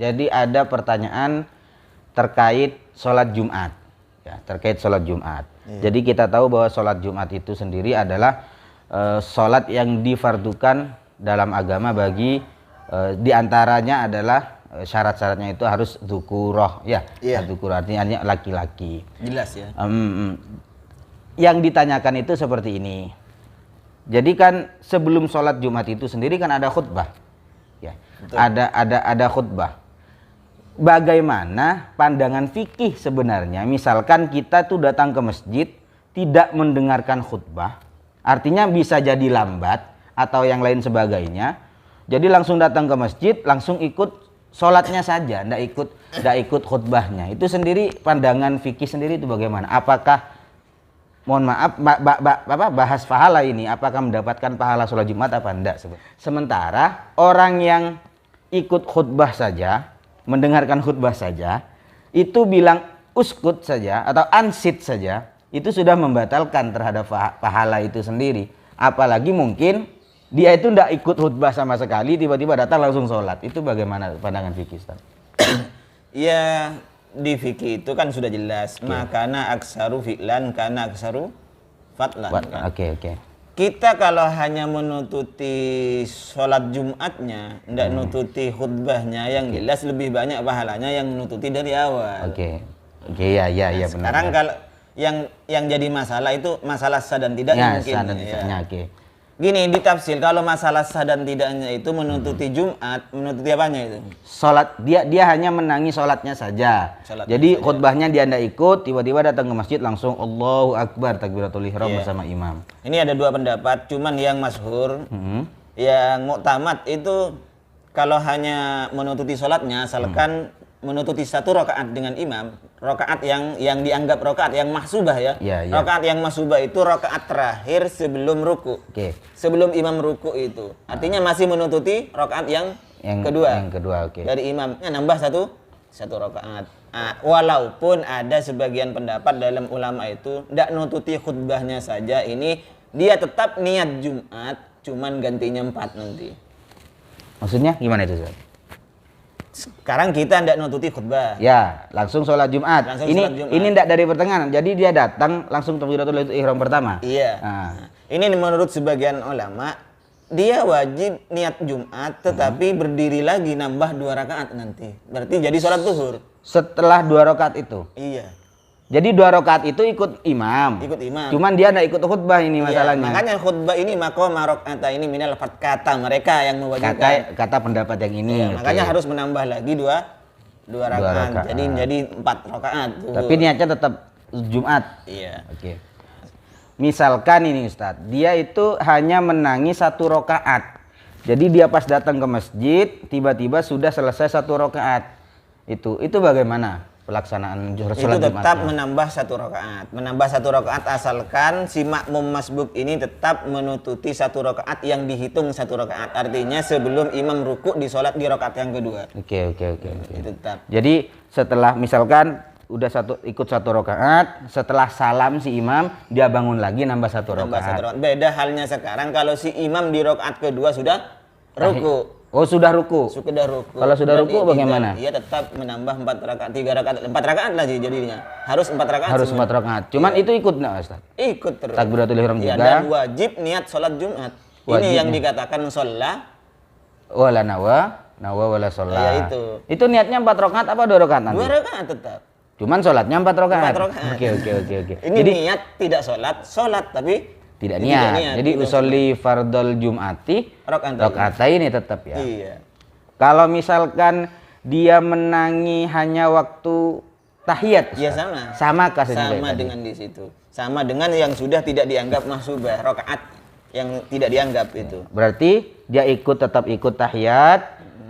Jadi ada pertanyaan terkait sholat Jumat. Ya, terkait sholat Jumat. Jadi kita tahu bahwa sholat Jumat itu sendiri adalah sholat yang difardukan dalam agama bagi diantaranya adalah syarat-syaratnya itu harus dzukurah, ya. Dzukurah artinya laki-laki. Jelas ya. Yang ditanyakan itu seperti ini. Jadi kan sebelum sholat Jumat itu sendiri kan ada khutbah, ya. Ada khutbah. Bagaimana pandangan fikih sebenarnya? Misalkan kita tuh datang ke masjid tidak mendengarkan khutbah, artinya bisa jadi lambat atau yang lain sebagainya. Jadi langsung datang ke masjid, langsung ikut sholatnya saja, ndak ikut khutbahnya. Itu sendiri pandangan fikih sendiri itu bagaimana? Apakah mohon maaf, bahas pahala ini, apakah mendapatkan pahala sholat Jumat apa enggak? Sementara orang yang ikut khutbah saja, mendengarkan khutbah saja, itu bilang uskut saja atau ansit saja, itu sudah membatalkan terhadap pahala itu sendiri. Apalagi mungkin dia itu enggak ikut khutbah sama sekali, tiba-tiba datang langsung sholat. Itu bagaimana pandangan fikih, Ustaz? Ya, di fikih itu kan sudah jelas, makana aksaru fi'lan kana aksaru fatlan. Oke. Kita kalau hanya menututi sholat Jumatnya, tidak nututi khutbahnya, yang jelas lebih banyak pahalanya yang menututi dari awal. Ya, benar. Sekarang kalau yang jadi masalah itu masalah sah dan tidaknya mungkin. Sah dan tidaknya, Gini, ditafsir kalau masalah sah dan tidaknya itu menututi Jumat, menututi apanya itu? Sholat, dia hanya menangi sholatnya saja. Jadi khutbahnya dia tidak ikut, tiba-tiba datang ke masjid langsung Allahu Akbar takbiratul ihram bersama imam. Ini ada dua pendapat, cuman yang masyhur, yang muktamad itu kalau hanya menututi sholatnya, asalkan menututi satu rakaat dengan imam, rakaat yang dianggap rakaat yang mahsubah ya. Rakaat yang mahsubah itu rakaat terakhir sebelum ruku. Sebelum imam ruku itu. Artinya masih menututi rakaat yang kedua. Dari imam nambah satu rakaat. Walaupun ada sebagian pendapat dalam ulama itu tidak nututi khutbahnya saja, ini dia tetap niat Jumat, cuman gantinya 4 nanti. Maksudnya gimana itu, Ustaz? Sekarang kita tidak nututi khutbah. Ya, langsung sholat Jumat. Ini tidak dari pertengahan. Jadi dia datang langsung takbiratul ihram pertama. Iya. Ini menurut sebagian ulama, dia wajib niat Jumat tetapi berdiri lagi nambah 2 rakaat nanti. Berarti jadi sholat zuhur. Setelah 2 rakaat itu. Iya. Jadi 2 rakaat itu ikut imam. Cuman dia tidak ikut khutbah ini masalahnya. Makanya khutbah ini maqama rakaata ini minal fard, kata mereka yang mewajibkan. Kata pendapat yang ini. Makanya harus menambah lagi 2 rakaat. Jadi menjadi 4 rakaat. Tapi niatnya tetap Jumat. Iya. Misalkan ini Ustadz, dia itu hanya menangi 1 rakaat. Jadi dia pas datang ke masjid, tiba-tiba sudah selesai 1 rakaat. Itu bagaimana pelaksanaan sholat Jumat? Itu tetap menambah 1 rakaat. Menambah 1 rakaat asalkan si makmum masbuk ini tetap menututi 1 rakaat yang dihitung 1 rakaat. Artinya sebelum imam ruku di sholat di rakaat yang kedua. Oke. Itu tetap. Jadi setelah misalkan udah ikut 1 rakaat, setelah salam si imam dia bangun lagi nambah 1 rakaat. Beda halnya sekarang kalau si imam di rakaat kedua sudah ruku. Sudah ruku. Kalau sudah ruku bagaimana? Dia tetap menambah 4 rakaat, 3 rakaat, 4 rakaat lah jadinya. Harus 4 rakaat. Harus 4 rakaat. Cuman itu ikut enggak, Ustaz? Ikut terus. Takbiratul ihram juga. Dan wajib niat sholat Jumat. Ini yang dikatakan sholat. Wala nawa wala sholat. Ya itu. Itu niatnya 4 rakaat apa 2 rakaat nanti? 2 rakaat tetap. Cuman sholatnya 4 rakaat. Oke. Ini jadi, niat tidak sholat tapi tidak niat. Jadi usolli fardol Jum'ati rakaataini tetap ya. Iya. Kalau misalkan dia menangi hanya waktu tahiyat, ya sama kasusnya. Sama dengan di situ. Sama dengan yang sudah tidak dianggap mahsubah, rakaat yang tidak dianggap itu. Berarti dia tetap ikut tahiyat.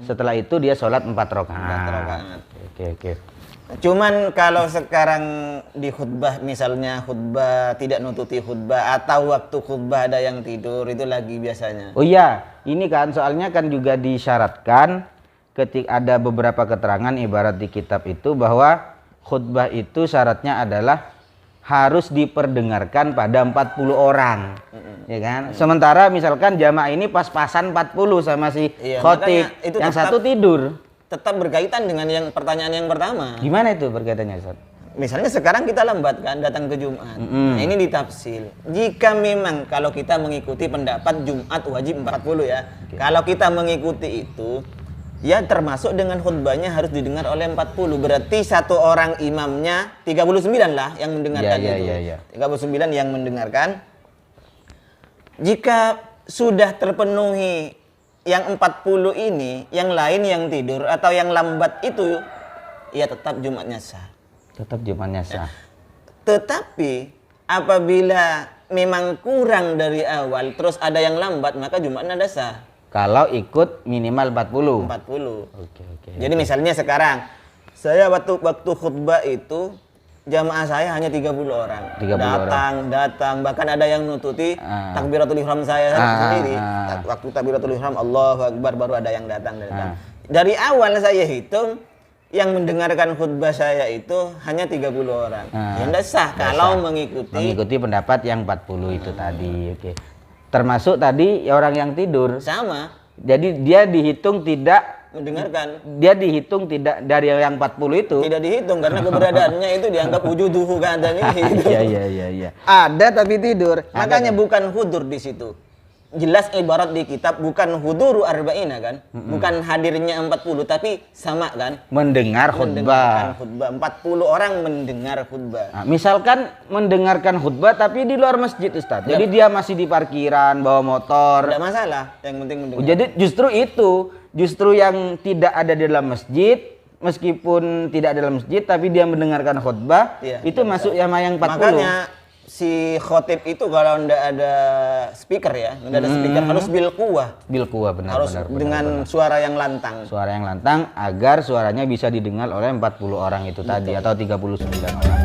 Setelah itu dia sholat 4 rakaat. Oke. Cuman kalau sekarang di khutbah, misalnya khutbah tidak nututi khutbah atau waktu khutbah ada yang tidur, itu lagi biasanya. Oh iya, ini kan soalnya kan juga disyaratkan ketika ada beberapa keterangan ibarat di kitab itu bahwa khutbah itu syaratnya adalah harus diperdengarkan pada 40 orang. Ya kan? Sementara misalkan jamaah ini pas-pasan 40 sama si khotib, yang satu tidur. tetap berkaitan dengan yang pertanyaan yang pertama. Gimana itu berkaitannya, Ustaz? Misalnya sekarang kita lambat kan datang ke Jumat. Nah, ini ditafsil. Jika memang kalau kita mengikuti pendapat Jumat wajib 40 ya. Kalau kita mengikuti itu, ya termasuk dengan khutbahnya harus didengar oleh 40. Berarti satu orang imamnya 39 lah yang mendengarkan itu. 39 yang mendengarkan. Jika sudah terpenuhi yang 40 ini, yang lain yang tidur atau yang lambat itu, ya tetap Jumatnya sah. Tetap Jumatnya sah. Tetapi apabila memang kurang dari awal terus ada yang lambat, maka Jumatnya ada sah. Kalau ikut minimal 40. 40. Oke. Jadi misalnya sekarang saya waktu khutbah itu jamaah saya hanya 30 orang. 30 datang bahkan ada yang nututi takbiratul ihram saya sendiri. Waktu takbiratul ihram Allahu Akbar baru ada yang datang. Dari awal saya hitung yang mendengarkan khutbah saya itu hanya 30 orang. Ya enggak sah kalau mengikuti pendapat yang 40 itu tadi. Oke. Termasuk tadi orang yang tidur. Sama. Jadi dia dihitung tidak mendengarkan. Dia dihitung tidak dari yang 40 itu. Tidak dihitung karena keberadaannya itu dianggap wujuduhu katanya gitu. Iya. Ada tapi tidur. Makanya bukan hudur di situ. Jelas ibarat di kitab bukan huduru arba'ina kan, bukan hadirnya 40 tapi sama kan, mendengar khutbah. 40 orang mendengar khutbah. Nah, misalkan mendengarkan khutbah tapi di luar masjid, Ustaz. Jadi dia masih di parkiran bawa motor. Tidak masalah, yang penting mendengar. Jadi justru yang tidak ada di dalam masjid, meskipun tidak ada dalam masjid tapi dia mendengarkan khutbah, itu masuk sama yang 40. Makanya si khotib itu kalau ndak ada speaker ya, ndak ada speaker harus bil kuwah benar. Harus dengan suara yang lantang. Suara yang lantang agar suaranya bisa didengar oleh 40 orang itu tadi atau 39 orang.